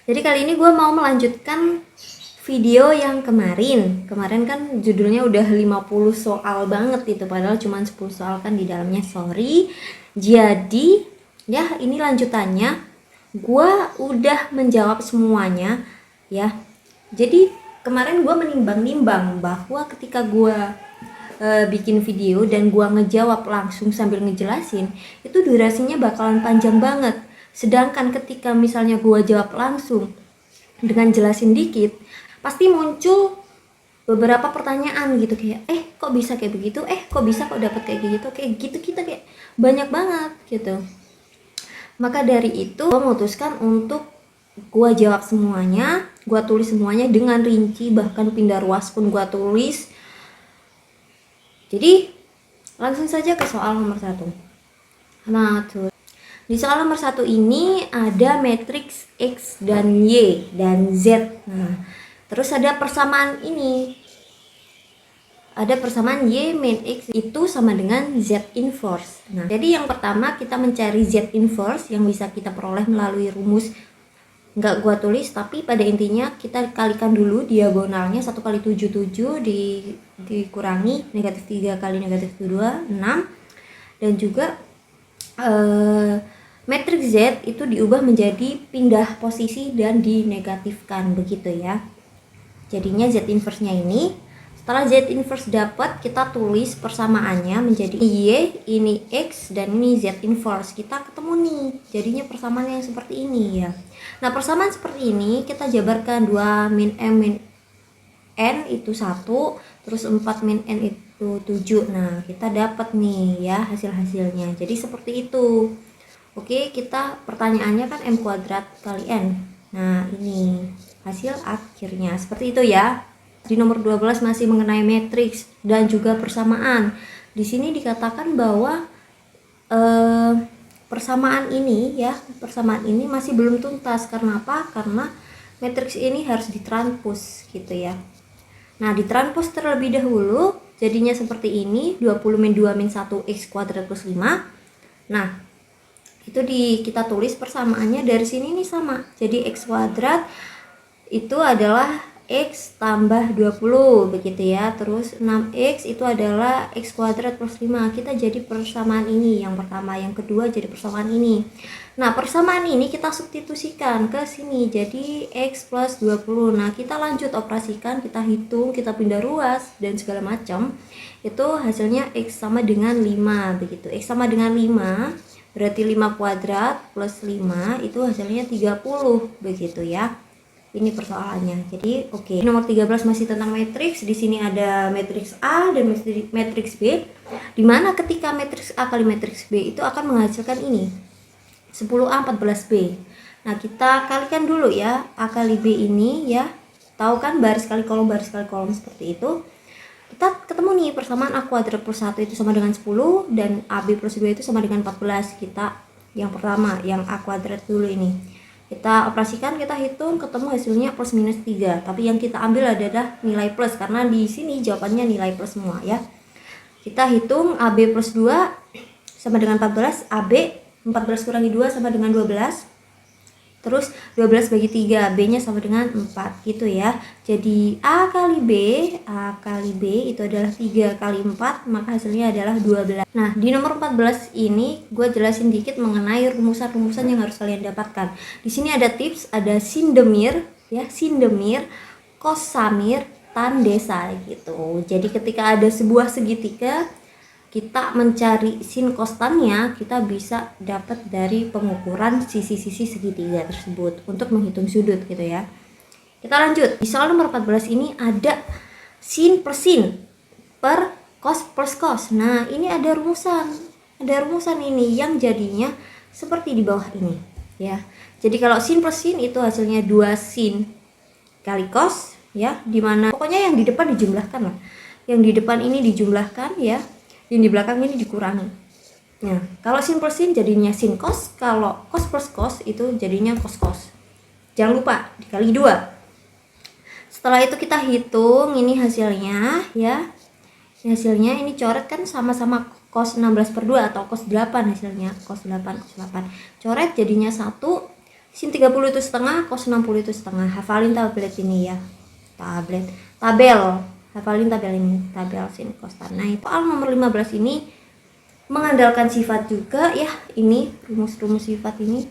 Jadi kali ini gue mau melanjutkan video yang kemarin kan judulnya udah 50 soal banget itu, padahal cuma 10 soal kan di dalamnya, sorry. Jadi ya ini lanjutannya, gue udah menjawab semuanya ya. Jadi kemarin gue menimbang-nimbang bahwa ketika gue bikin video dan gua ngejawab langsung sambil ngejelasin, itu durasinya bakalan panjang banget. Sedangkan ketika misalnya gua jawab langsung dengan jelasin dikit, pasti muncul beberapa pertanyaan gitu, kayak kok bisa kayak begitu, kok bisa kok dapat kayak gitu, kita kayak banyak banget gitu. Maka dari itu gua memutuskan untuk gua jawab semuanya, gua tulis semuanya dengan rinci, bahkan pindah ruas pun gua tulis. Jadi langsung saja ke soal nomor 1. Nah, tuh. Di soal nomor 1 ini ada matriks X dan Y dan Z. Nah, terus ada persamaan ini. Ada persamaan Y min X itu sama dengan Z inverse. Nah, jadi yang pertama kita mencari Z inverse yang bisa kita peroleh melalui rumus, nggak gua tulis, tapi pada intinya kita kalikan dulu diagonalnya. 1 kali 77 dikurangi negatif 3 kali negatif 2, 6. Dan juga matriks Z itu diubah menjadi pindah posisi dan dinegatifkan, begitu ya. Jadinya Z inverse nya ini, setelah Z inverse dapat, kita tulis persamaannya menjadi Y, ini X, dan ini Z inverse. Kita ketemu nih, jadinya persamaan yang seperti ini ya. Nah, persamaan seperti ini kita jabarkan, 2 min M min N itu 1, terus 4 min N itu 7. Nah, kita dapat nih ya hasil-hasilnya. Jadi seperti itu. Oke, kita pertanyaannya kan M kuadrat kali N. Nah, ini hasil akhirnya seperti itu ya. Di nomor 12 masih mengenai matriks dan juga persamaan. Di sini dikatakan bahwa persamaan ini masih belum tuntas. Karena apa? Karena matriks ini harus ditranspos gitu ya. Nah, ditranspos terlebih dahulu, jadinya seperti ini, 20 min 2 min 1 X kuadrat plus 5. Nah, itu kita tulis persamaannya dari sini nih sama. Jadi X kuadrat itu adalah X tambah 20 begitu ya. Terus 6X itu adalah X kuadrat plus 5. Kita jadi persamaan ini yang pertama, yang kedua jadi persamaan ini. Nah, persamaan ini kita substitusikan ke sini jadi X plus 20. Nah, kita lanjut operasikan, kita hitung, kita pindah ruas dan segala macam. Itu hasilnya X sama dengan 5 begitu. X sama dengan 5 berarti 5 kuadrat plus 5 itu hasilnya 30 begitu ya. Ini persoalannya. Jadi oke. Nomor 13 masih tentang matriks. Di sini ada matriks A dan matriks B, di mana ketika matriks A kali matriks B itu akan menghasilkan ini 10A 14B. Nah, kita kalikan dulu ya A kali B ini ya. Tahu kan baris kali kolom seperti itu. Kita ketemu nih persamaan A kuadrat plus 1 itu sama dengan 10 dan AB plus 2 itu sama dengan 14. Kita yang pertama, yang A kuadrat dulu ini. Kita operasikan, kita hitung, ketemu hasilnya plus minus 3. Tapi yang kita ambil adalah nilai plus, karena di sini jawabannya nilai plus semua ya. Kita hitung AB plus 2 sama dengan 14. AB 14 kurangi 2 sama dengan 12. Terus 12 bagi 3, B nya sama dengan 4 gitu ya. Jadi A kali B itu adalah 3 kali 4, maka hasilnya adalah 12. Nah, di nomor 14 ini gue jelasin dikit mengenai rumusan-rumusan yang harus kalian dapatkan. Di sini ada tips, ada sindemir ya, sindemir, kosamir, tandesa gitu. Jadi ketika ada sebuah segitiga, kita mencari sin kostannya, kita bisa dapat dari pengukuran sisi-sisi segitiga tersebut untuk menghitung sudut gitu ya. Kita lanjut. Di soal nomor 14 ini ada sin per sin per cos plus cos. Nah, ini ada rumusan. Ada rumusan ini yang jadinya seperti di bawah ini ya. Jadi kalau sin per sin itu hasilnya 2 sin kali cos ya, dimana pokoknya yang di depan dijumlahkan lah. Yang di depan ini dijumlahkan ya. Yang di belakang ini dikurangi. Nah, kalau sin per sin jadinya sin cos, kalau cos plus cos itu jadinya cos cos. Jangan lupa dikali 2. Setelah itu kita hitung ini hasilnya ya. Hasilnya ini coret kan sama-sama cos 16 per 2 atau cos 8 hasilnya. Cos 8. Coret jadinya 1 sin 30 itu setengah, cos 60 itu setengah. Hafalin tabel ini ya. Tabel. Hafalin tabel ini, tabel sin cos tan. Nah, soal nomor 15 ini mengandalkan sifat juga ya. Ini rumus-rumus sifat ini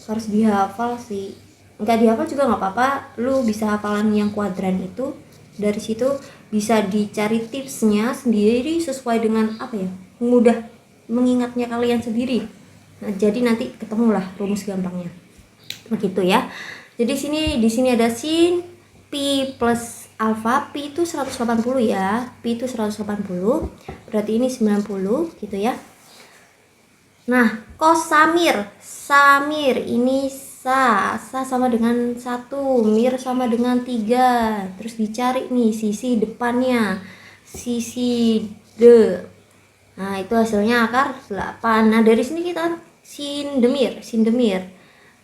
harus dihafal sih. Enggak dihafal juga nggak apa-apa, lu bisa hafalan yang kuadran itu. Dari situ bisa dicari tipsnya sendiri sesuai dengan apa ya, mudah mengingatnya kalian sendiri. Nah, jadi nanti ketemulah rumus gampangnya. Begitu ya. Jadi di sini ada sin pi plus alfa. Pi itu 180 ya. Pi itu 180. Berarti ini 90 gitu ya. Nah, cos samir ini sa sama dengan 1, mir sama dengan 3. Terus dicari nih sisi depannya, sisi D. Nah, itu hasilnya akar 8. Nah, dari sini kita sin demir.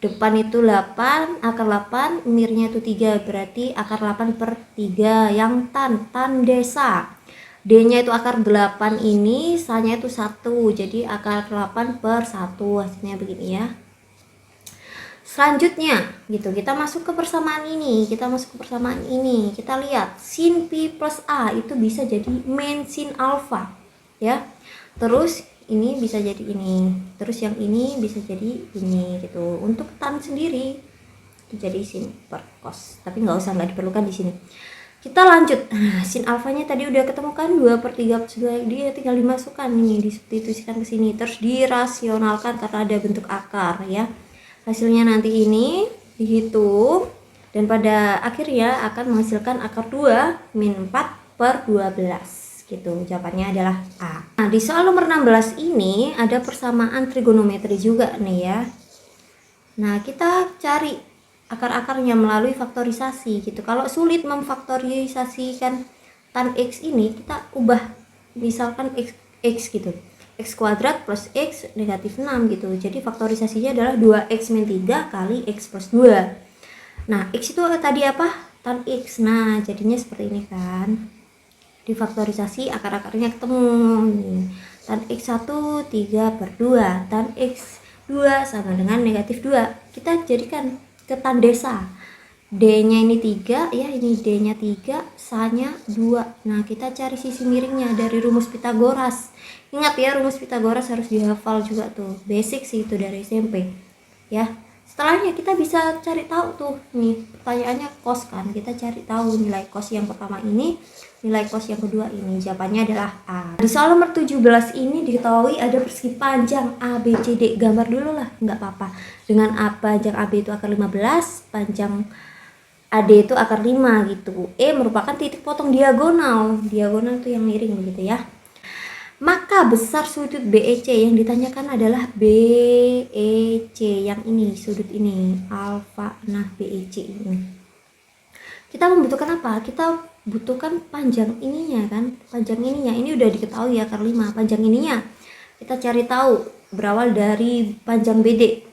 Depan itu 8, akar 8, mirnya itu 3, berarti akar 8 per 3. Yang tan desa. D-nya itu akar 8 ini, sa-nya itu 1, jadi akar 8 per 1, hasilnya begini ya. Selanjutnya gitu, kita masuk ke persamaan ini. Kita lihat sin pi plus a itu bisa jadi min sin alfa ya. Terus ini bisa jadi ini. Terus yang ini bisa jadi ini gitu. Untuk tan sendiri itu jadi sin per cos. Tapi nggak diperlukan di sini. Kita lanjut. Sin alfanya tadi udah ketemu kan, 2/3+2, dia tinggal dimasukkan ini, disubstitusikan ke sini, terus dirasionalkan karena ada bentuk akar ya. Hasilnya nanti ini dihitung dan pada akhirnya akan menghasilkan akar 2 min 4/12 gitu. Jawabannya adalah A. Nah, di soal nomor 16 ini ada persamaan trigonometri juga nih ya. Nah, kita cari akar-akarnya melalui faktorisasi gitu. Kalau sulit memfaktorisasikan tan x ini, kita ubah misalkan x gitu. X kuadrat plus X negatif 6 gitu. Jadi faktorisasinya adalah 2X min 3 kali X plus 2. Nah, X itu tadi apa? Tan X. Nah, jadinya seperti ini kan. Difaktorisasi akar-akarnya ketemu nih. Tan X1 3/2. Tan X2 sama dengan negatif 2. Kita jadikan ke tan desa. D-nya ini 3 ya, ini D-nya 3, sa-nya 2. Nah, kita cari sisi miringnya dari rumus Pitagoras. Ingat ya, rumus Pitagoras harus dihafal juga tuh. Basic sih itu dari SMP. Ya. Setelahnya kita bisa cari tahu tuh. Nih, pertanyaannya cos kan. Kita cari tahu nilai cos yang pertama ini, nilai cos yang kedua ini. Jawabannya adalah A. Di soal nomor 17 ini diketahui ada persegi panjang A, B, C, D. Gambar dulu lah, nggak apa-apa. Dengan A, panjang AB itu akar 15, panjang AD itu akar 5 gitu. E merupakan titik potong diagonal. Diagonal itu yang miring begitu ya. Maka besar sudut BEC yang ditanyakan adalah BEC yang ini, sudut ini, alfa. Nah, BEC ini. Kita membutuhkan apa? Kita butuhkan panjang ininya kan. Panjang ininya. Ini udah diketahui akar 5. Panjang ininya kita cari tahu berawal dari panjang BD.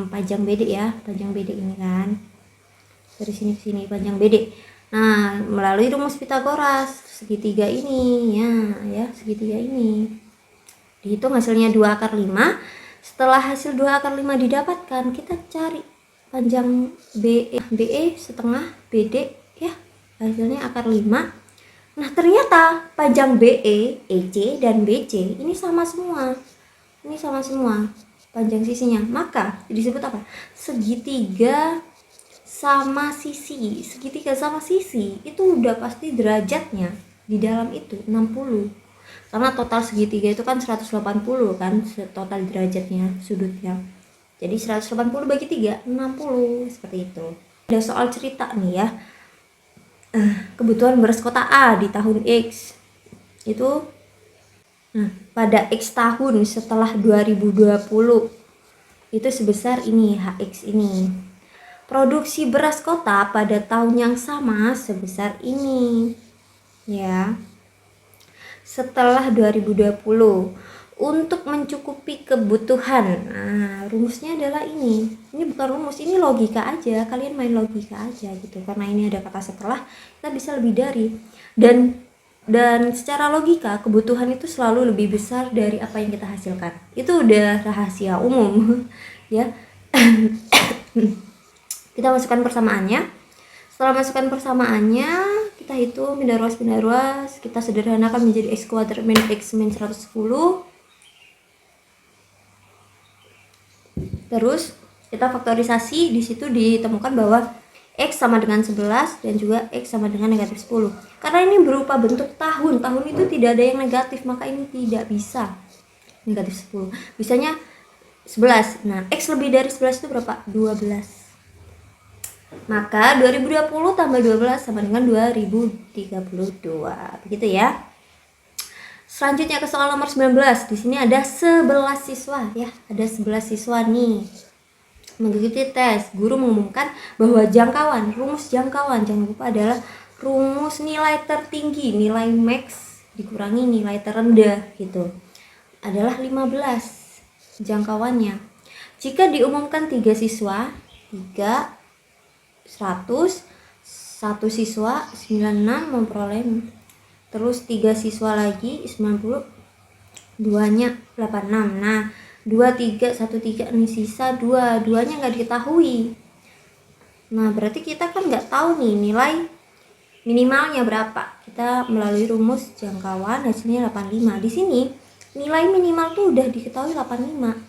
Panjang BD ya, panjang BD ini kan. Dari sini ke sini panjang BD. Nah, melalui rumus Pitagoras segitiga ini ya, segitiga ini. Dihitung hasilnya 2 akar 5. Setelah hasil 2 akar 5 didapatkan, kita cari panjang BE setengah BD ya. Hasilnya akar 5. Nah, ternyata panjang BE, EC dan BC ini sama semua. Ini sama semua panjang sisinya. Maka disebut apa? Segitiga sama sisi. Segitiga sama sisi itu udah pasti derajatnya di dalam itu 60. Karena total segitiga itu kan 180 kan total derajatnya sudutnya. Jadi 180 bagi 3 60 seperti itu. Ada soal cerita nih ya. Kebutuhan beras kota A di tahun X itu pada X tahun setelah 2020 itu sebesar ini HX ini. Produksi beras kota pada tahun yang sama sebesar ini ya. Setelah 2020 untuk mencukupi kebutuhan. Nah, rumusnya adalah ini. Ini bukan rumus, ini logika aja. Kalian main logika aja gitu. Karena ini ada kata setelah, kita bisa lebih dari. Dan secara logika kebutuhan itu selalu lebih besar dari apa yang kita hasilkan. Itu udah rahasia umum ya. Kita masukkan persamaannya. Setelah masukkan persamaannya, kita hitung pindah ruas, kita sederhanakan menjadi x kuadrat min x min 110. Terus kita faktorisasi, di situ ditemukan bahwa x sama dengan 11 dan juga x sama dengan negatif 10. Karena ini berupa bentuk tahun itu tidak ada yang negatif, maka ini tidak bisa negatif 10. Bisanya 11. Nah, x lebih dari 11 itu berapa? 12. Maka 2020 tambah 12 sama dengan 2032. Begitu ya. Selanjutnya ke soal nomor 19. Di sini ada 11 siswa ya. Ada 11 siswa nih mengikuti tes. Guru mengumumkan bahwa rumus jangkauan jangan lupa adalah rumus nilai tertinggi, nilai max dikurangi nilai terendah gitu. Adalah 15 jangkauannya. Jika diumumkan 3 siswa, 3 100, 1 siswa 96 memperoleh, terus 3 siswa lagi 90, 2-nya 86. Nah, 2, 3, 1, 3 ini sisa 2, 2-nya nggak diketahui. Nah, berarti kita kan nggak tahu nih nilai minimalnya berapa. Kita melalui rumus jangkauan hasilnya 85. Di sini nilai minimal tuh udah diketahui 85.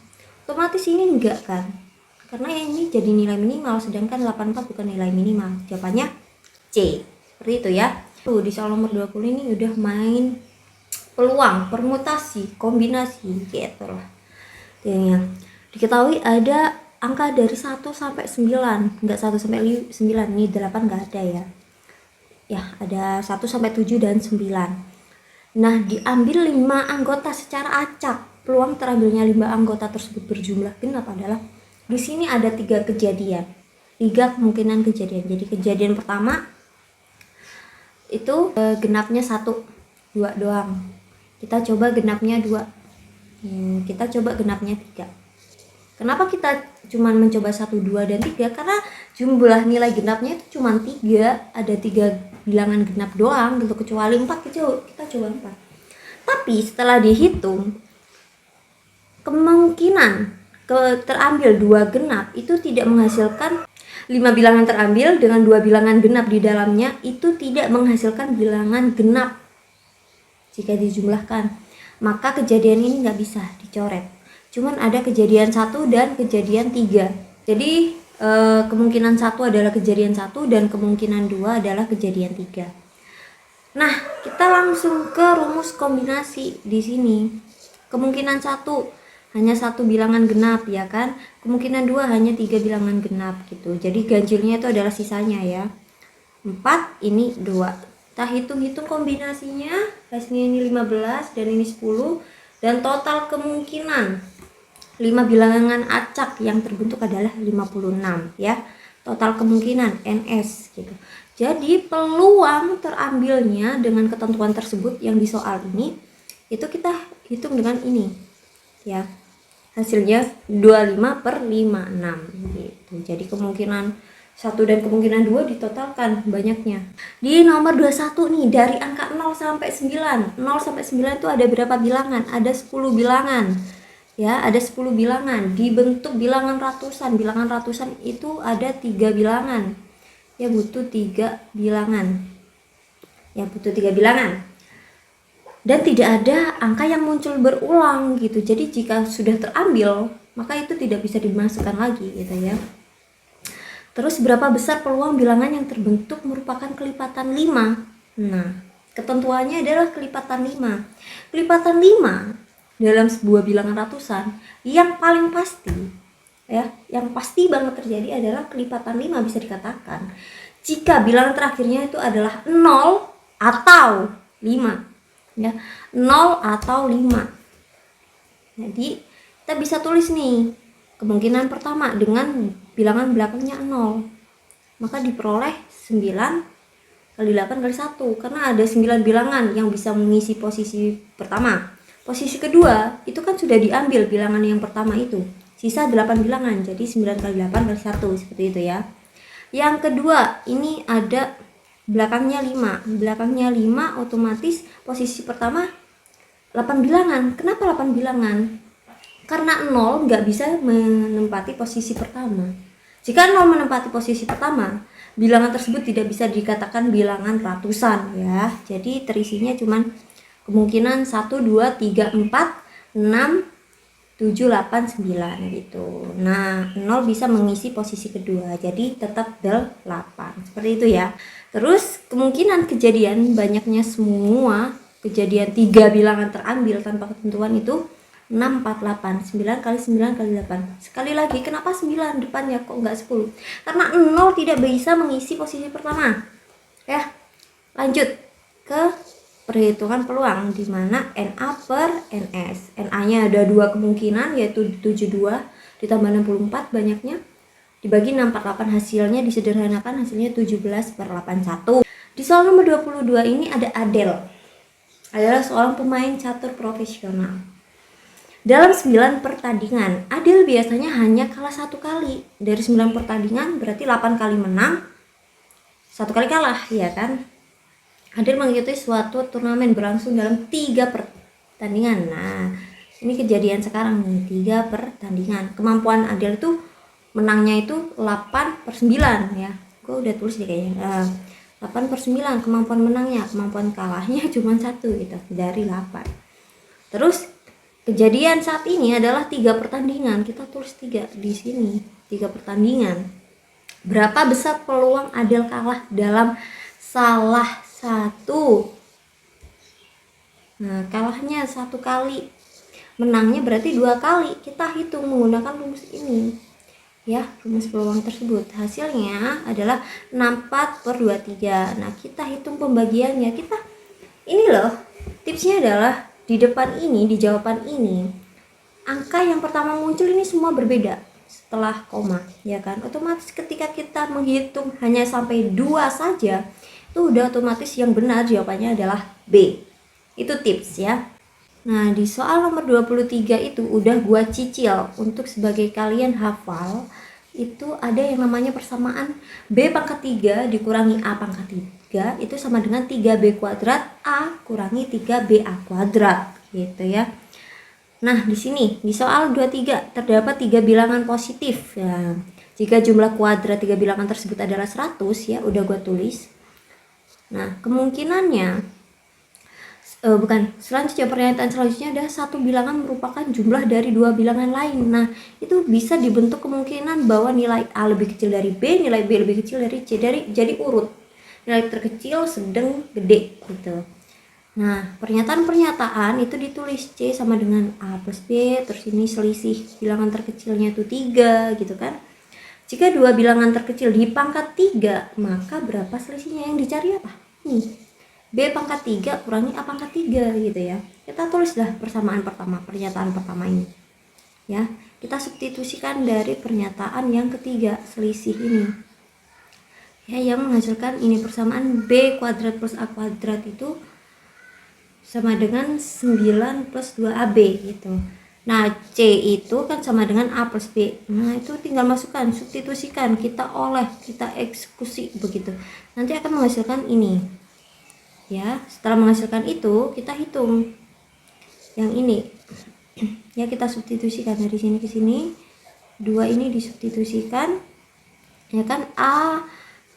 Otomatis ini enggak kan? Karena ini jadi nilai minimal, sedangkan 84 bukan nilai minimal. Jawabannya C. Seperti itu ya. Tuh, di soal nomor 20 ini udah main peluang, permutasi, kombinasi gitu lah. Ya. Diketahui ada angka dari 1 sampai 9. Enggak 1 sampai 9, ini 8 enggak ada ya. Ya, ada 1 sampai 7 dan 9. Nah, diambil 5 anggota secara acak. Peluang terambilnya 5 anggota tersebut berjumlah genap adalah, di sini ada 3 kejadian, 3 kemungkinan kejadian. Jadi kejadian pertama itu genapnya 1, 2 doang. Kita coba genapnya 2. Kita coba genapnya 3. Kenapa kita cuma mencoba 1, 2, dan 3? Karena jumlah nilai genapnya itu cuma 3. Ada 3 bilangan genap doang gitu, kecuali 4 kita coba 4. Tapi setelah dihitung, kemungkinan terambil 2 genap itu tidak menghasilkan 5 bilangan terambil dengan 2 bilangan genap di dalamnya itu tidak menghasilkan bilangan genap jika dijumlahkan. Maka kejadian ini nggak bisa dicoret. Cuman ada kejadian 1 dan kejadian 3. Jadi kemungkinan 1 adalah kejadian 1 dan kemungkinan 2 adalah kejadian 3. Nah, kita langsung ke rumus kombinasi di sini. Kemungkinan 1 hanya 1 bilangan genap ya kan, kemungkinan 2 hanya 3 bilangan genap gitu. Jadi ganjilnya itu adalah sisanya ya. 4 ini 2. Kita hitung-hitung kombinasinya, hasilnya ini 15 dan ini 10, dan total kemungkinan 5 bilangan acak yang terbentuk adalah 56 ya. Total kemungkinan NS gitu. Jadi peluang terambilnya dengan ketentuan tersebut yang di soal ini itu kita hitung dengan ini ya. Hasilnya 25/56 gitu. Jadi kemungkinan 1 dan kemungkinan 2 ditotalkan banyaknya. Di nomor 21 nih, dari angka 0 sampai 9. 0 sampai 9 itu ada berapa bilangan? Ada 10 bilangan. Ya, ada 10 bilangan. Dibentuk bilangan ratusan. Bilangan ratusan itu ada 3 bilangan. Ya, butuh 3 bilangan. Dan tidak ada angka yang muncul berulang gitu. Jadi jika sudah terambil, maka itu tidak bisa dimasukkan lagi gitu ya. Terus berapa besar peluang bilangan yang terbentuk merupakan kelipatan 5? Nah, ketentuannya adalah kelipatan 5. Kelipatan 5 dalam sebuah bilangan ratusan yang paling pasti ya, yang pasti banget terjadi adalah kelipatan 5. Bisa dikatakan jika bilangan terakhirnya itu adalah 0 atau 5. Ya, 0 atau 5. Jadi kita bisa tulis nih kemungkinan pertama dengan bilangan belakangnya 0, maka diperoleh 9 kali 8 kali 1, karena ada 9 bilangan yang bisa mengisi posisi pertama. Posisi kedua itu kan sudah diambil bilangan yang pertama itu, sisa 8 bilangan, jadi 9 kali 8 kali 1 seperti itu ya. Yang kedua ini ada belakangnya 5 otomatis posisi pertama 8 bilangan. Kenapa 8 bilangan? Karena 0 nggak bisa menempati posisi pertama. Jika 0 menempati posisi pertama, bilangan tersebut tidak bisa dikatakan bilangan ratusan ya. Jadi terisinya cuman kemungkinan 1, 2, 3, 4, 6, 7, 8, 9 gitu. Nah, 0 bisa mengisi posisi kedua. Jadi tetap 8. Seperti itu ya. Terus kemungkinan kejadian banyaknya semua kejadian 3 bilangan terambil tanpa ketentuan itu 6, 4, 8. 9 kali 9 kali 8. Sekali lagi, kenapa 9 depannya kok enggak 10? Karena 0 tidak bisa mengisi posisi pertama. Ya, lanjut ke perhitungan peluang, di mana NA per NS. NA-nya ada 2 kemungkinan, yaitu 72 ditambah 64 banyaknya, dibagi 648, hasilnya disederhanakan, hasilnya 17/81. Di soal nomor 22 ini ada Adel. Adalah seorang pemain catur profesional. Dalam 9 pertandingan, Adel biasanya hanya kalah 1 kali. Dari 9 pertandingan berarti 8 kali menang, 1 kali kalah, ya kan? Adel mengikuti suatu turnamen berlangsung dalam 3 pertandingan. Nah, ini kejadian sekarang nih, 3 pertandingan. Kemampuan Adel itu menangnya itu 8/9 ya. Gue udah tulis deh kayaknya. 8/9 kemampuan menangnya, kemampuan kalahnya cuma 1 gitu dari 8. Terus kejadian saat ini adalah 3 pertandingan. Kita tulis 3 di sini. 3 pertandingan. Berapa besar peluang Adel kalah dalam salah satu? Nah, kalahnya 1 kali. Menangnya berarti 2 kali. Kita hitung menggunakan rumus ini. Ya, rumus peluang tersebut. Hasilnya adalah 64/23. Nah, kita hitung pembagiannya. Ini loh, tipsnya adalah di depan ini, di jawaban ini, angka yang pertama muncul ini semua berbeda setelah koma, ya kan? Otomatis ketika kita menghitung hanya sampai 2 saja, itu udah otomatis yang benar jawabannya adalah B. Itu tips ya. Nah, di soal nomor 23 itu udah gua cicil untuk sebagai kalian hafal. Itu ada yang namanya persamaan B pangkat 3 dikurangi A pangkat 3 itu sama dengan 3B kuadrat A kurangi 3BA kuadrat gitu ya. Nah, di sini di soal 23 terdapat 3 bilangan positif ya. Jika jumlah kuadrat 3 bilangan tersebut adalah 100 ya, udah gua tulis. Nah, kemungkinannya selanjutnya pernyataan selanjutnya ada 1 bilangan merupakan jumlah dari 2 bilangan lain. Nah, itu bisa dibentuk kemungkinan bahwa nilai A lebih kecil dari B, nilai B lebih kecil dari C, jadi urut nilai terkecil, sedang, gede gitu. Nah, pernyataan-pernyataan itu ditulis C sama dengan A plus B, terus ini selisih bilangan terkecilnya itu 3 gitu kan. Jika 2 bilangan terkecil di pangkat 3, maka berapa selisihnya? Yang dicari apa? Nih, B pangkat 3 kurangi A pangkat 3 gitu ya. Kita tulislah persamaan pertama, pernyataan pertama ini. Ya, kita substitusikan dari pernyataan yang ketiga, selisih ini. Ya, yang menghasilkan ini persamaan B kuadrat plus A kuadrat itu sama dengan 9 plus 2AB gitu. Nah, C itu kan sama dengan A plus B. Nah, itu tinggal masukkan, substitusikan, kita eksekusi begitu. Nanti akan menghasilkan ini. Ya, setelah menghasilkan itu kita hitung yang ini. Ya, kita substitusikan dari sini ke sini. 2 ini disubstitusikan. Ya kan, A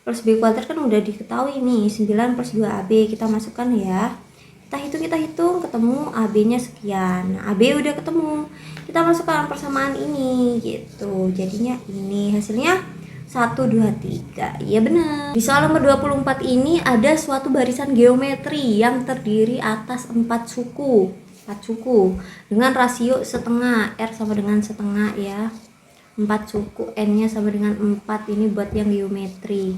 plus B kuadrat kan udah diketahui nih, 9 plus 2AB kita masukkan ya. Kita hitung ketemu AB-nya sekian. Nah, AB udah ketemu. Kita masukkan persamaan ini gitu. Jadinya ini hasilnya 1, 2, 3. Iya benar. Di soal nomor 24 ini ada suatu barisan geometri yang terdiri atas 4 suku. 4 suku dengan rasio setengah, R sama dengan setengah ya. 4 suku, N-nya sama dengan 4. Ini buat yang geometri.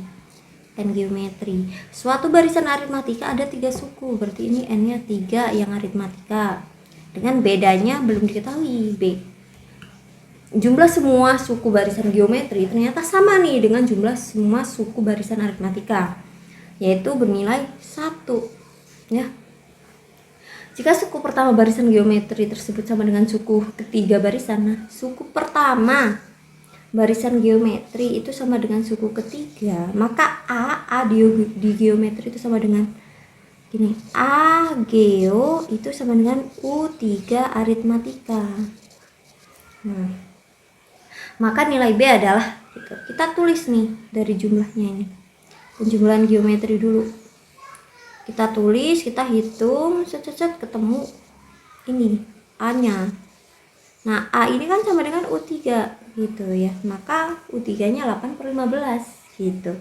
N geometri. Suatu barisan aritmatika ada 3 suku, berarti ini N-nya 3 yang aritmatika. Dengan bedanya belum diketahui B. Jumlah semua suku barisan geometri ternyata sama nih dengan jumlah semua suku barisan aritmatika, yaitu bernilai 1 ya. Jika suku pertama barisan geometri tersebut sama dengan suku ketiga barisan, nah suku pertama barisan geometri itu sama dengan suku ketiga, maka A di geometri itu sama dengan gini, A geo itu sama dengan U3 aritmatika. Nah, maka nilai B adalah gitu. Kita tulis nih dari jumlahnya ini, penjumlahan geometri dulu. Kita tulis, kita hitung, set ketemu ini A-nya. Nah, A ini kan sama dengan U3 gitu ya. Maka U3-nya 8/15 gitu.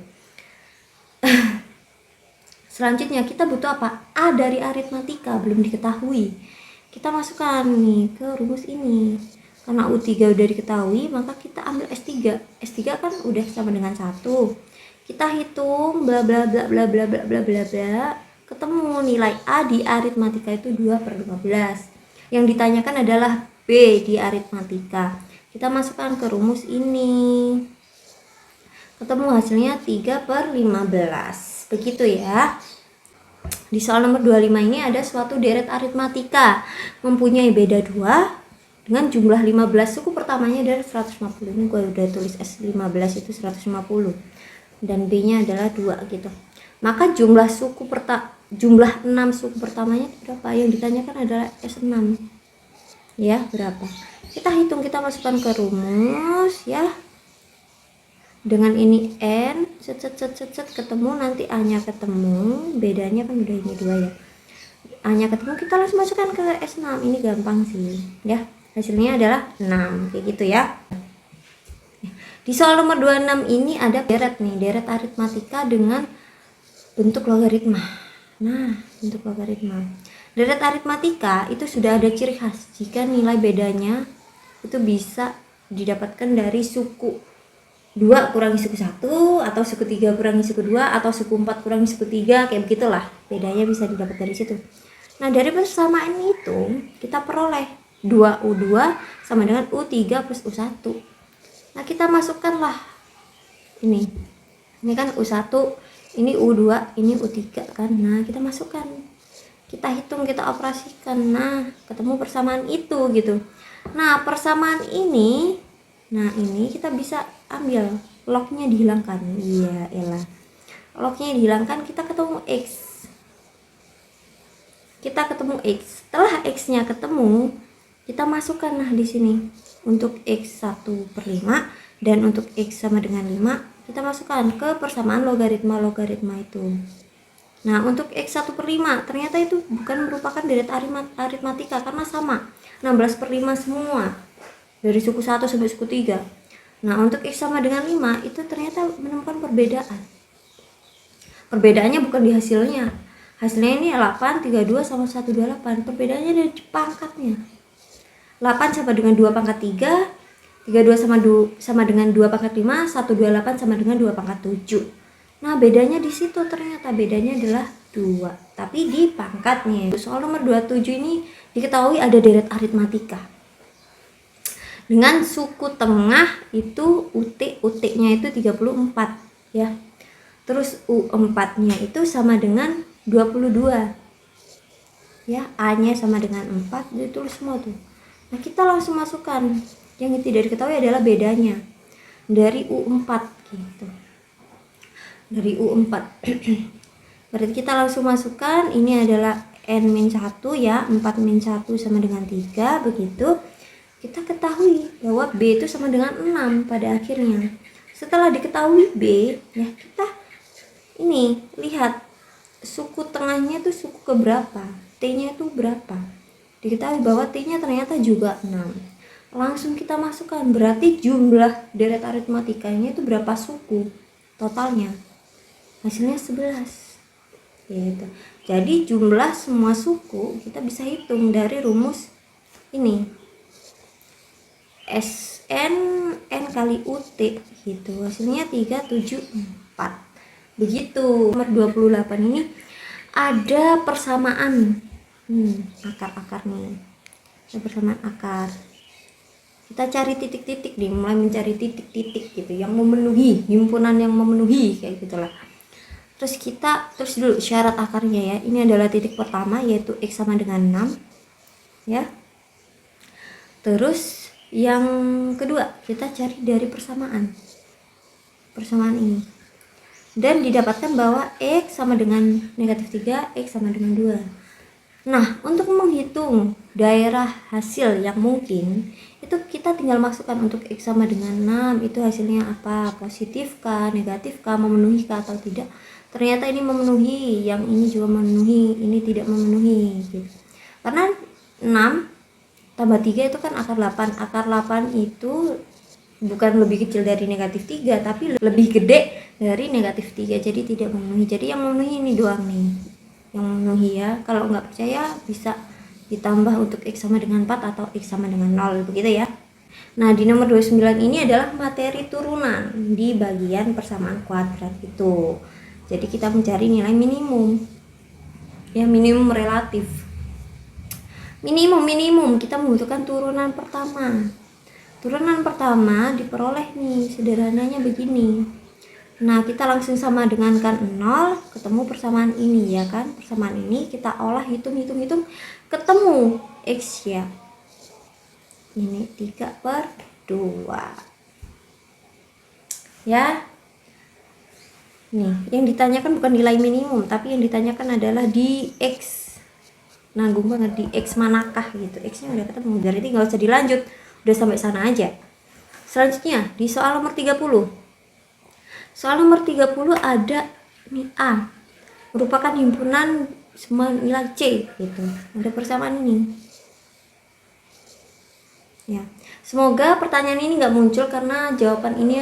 Selanjutnya kita butuh apa? A dari aritmatika belum diketahui. Kita masukkan nih ke rumus ini. Karena U3 udah diketahui, maka kita ambil S3. S3 kan udah sama dengan 1. Kita hitung bla bla bla bla bla bla bla bla bla. Ketemu nilai A di aritmatika itu 2/15. Yang ditanyakan adalah B di aritmatika. Kita masukkan ke rumus ini. Ketemu hasilnya 3/15. Begitu ya. Di soal nomor 25 ini ada suatu deret aritmatika mempunyai beda 2 dengan jumlah 15. Suku pertamanya adalah 150. Ini gue udah tulis S15 itu 150. Dan B-nya adalah 2 gitu. Maka jumlah 6 suku pertamanya berapa? Yang ditanyakan adalah S6. Ya, berapa? Kita hitung, kita masukkan ke rumus ya. Dengan ini N, set ketemu, nanti A-nya ketemu, bedanya kan udah ini 2 ya. A-nya ketemu, kita langsung masukkan ke S6. Ini gampang sih ya. Hasilnya adalah 6 kayak gitu ya. Di soal nomor 26 ini ada deret nih, deret aritmatika dengan bentuk logaritma. Nah, bentuk logaritma. Deret aritmatika itu sudah ada ciri khas jika nilai bedanya itu bisa didapatkan dari suku 2 kurangi suku 1 atau suku 3 kurangi suku 2 atau suku 4 kurangi suku 3, kayak begitulah. Bedanya bisa didapat dari situ. Nah, dari persamaan itu kita peroleh 2U2 sama dengan U3 plus U1. Nah, kita masukkanlah ini. Ini kan U1, ini U2, ini U3 kan. Nah, kita masukkan. Kita hitung, kita operasikan. Nah, ketemu persamaan itu gitu. Nah, persamaan ini, nah ini kita bisa ambil lognya dihilangkan. Iya, elah. Lognya dihilangkan, kita ketemu X. Kita ketemu X. Setelah X-nya ketemu, kita masukkan nah di sini. Untuk X 1/5 dan untuk X sama dengan 5, kita masukkan ke persamaan logaritma itu. Nah, untuk X 1/5 ternyata itu bukan merupakan deret aritmatika karena sama 16/5 semua dari suku 1 sampai suku 3. Nah, untuk X sama dengan 5 itu ternyata menemukan perbedaan. Perbedaannya bukan di hasilnya. Hasilnya ini 8, 32 sama 128. Perbedaannya dari pangkatnya. 8 sama dengan 2 pangkat 3, 32 sama dengan 2 pangkat 5, 128 sama dengan 2 pangkat 7. Nah, bedanya di situ, ternyata bedanya adalah 2, tapi di pangkatnya. Soal nomor 27 ini diketahui ada deret aritmatika. Dengan suku tengah itu UT-nya itu 34 ya. Terus U4-nya itu sama dengan 22. Ya, A-nya sama dengan 4, ditulis semua tuh. Nah, kita langsung masukkan. Yang tidak diketahui adalah bedanya dari U4 gitu. Dari U4. Berarti kita langsung masukkan, ini adalah N-1 ya, 4-1 sama dengan 3 begitu. Kita ketahui bahwa B itu sama dengan 6 pada akhirnya. Setelah diketahui B, ya kita ini lihat suku tengahnya itu suku keberapa, T-nya itu berapa. Diketahui bahwa T-nya ternyata juga 6. Langsung kita masukkan, berarti jumlah deret aritmatikanya itu berapa suku totalnya. Hasilnya 11. Gitu. Jadi jumlah semua suku kita bisa hitung dari rumus ini. SN N kali UT gitu. Hasilnya 374. Begitu. Nomor 28 ini ada persamaan akar-akar nih. Ada persamaan akar. Kita cari titik-titik nih, mulai mencari titik-titik gitu yang memenuhi, himpunan yang memenuhi kayak gitulah. Terus kita dulu syarat akarnya ya. Ini adalah titik pertama yaitu X sama dengan 6 ya. Terus yang kedua kita cari dari persamaan ini. Dan didapatkan bahwa X sama dengan -3, X sama dengan 2. Nah, untuk menghitung daerah hasil yang mungkin, itu kita tinggal masukkan untuk X sama dengan 6, itu hasilnya apa? Positif kah, negatif kah, memenuhi kah atau tidak. Ternyata ini memenuhi, yang ini juga memenuhi, ini tidak memenuhi gitu. Karena 6 tambah 3 itu kan akar 8. Akar 8 itu bukan lebih kecil dari negatif 3, tapi lebih gede dari negatif 3, jadi tidak memenuhi. Jadi yang memenuhi ini doang nih yang memenuhi ya. Kalau nggak percaya bisa ditambah untuk X sama dengan 4 atau X sama dengan 0 begitu ya. Nah, di nomor 29 ini adalah materi turunan di bagian persamaan kuadrat itu. Jadi kita mencari nilai minimum. Ya, minimum relatif. Minimum kita membutuhkan turunan pertama. Turunan pertama diperoleh nih, sederhananya begini. Nah, kita langsung sama dengan kan 0, ketemu persamaan ini ya kan. Persamaan ini kita olah, hitung, ketemu X ya. Ini 3/2. Ya. Nih, yang ditanyakan bukan nilai minimum, tapi yang ditanyakan adalah di X. Nanggung banget, di X manakah gitu. X-nya udah ketemu, berarti nggak usah dilanjut. Udah sampai sana aja. Selanjutnya, di soal nomor 30. Soal nomor 30 ada nih A, merupakan himpunan semua nilai C gitu. Ada persamaan ini. Ya. Semoga pertanyaan ini nggak muncul karena jawaban ini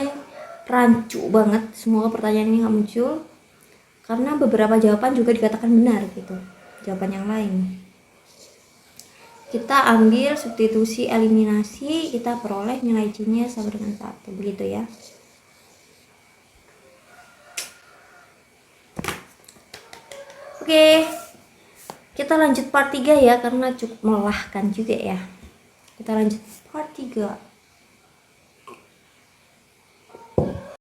rancu banget. Semoga pertanyaan ini nggak muncul karena beberapa jawaban juga dikatakan benar gitu. Jawaban yang lain. Kita ambil substitusi eliminasi, kita peroleh nilai C-nya sama dengan 1, begitu ya. Oke, kita lanjut part 3 ya, karena cukup melelahkan juga ya. Kita lanjut part 3.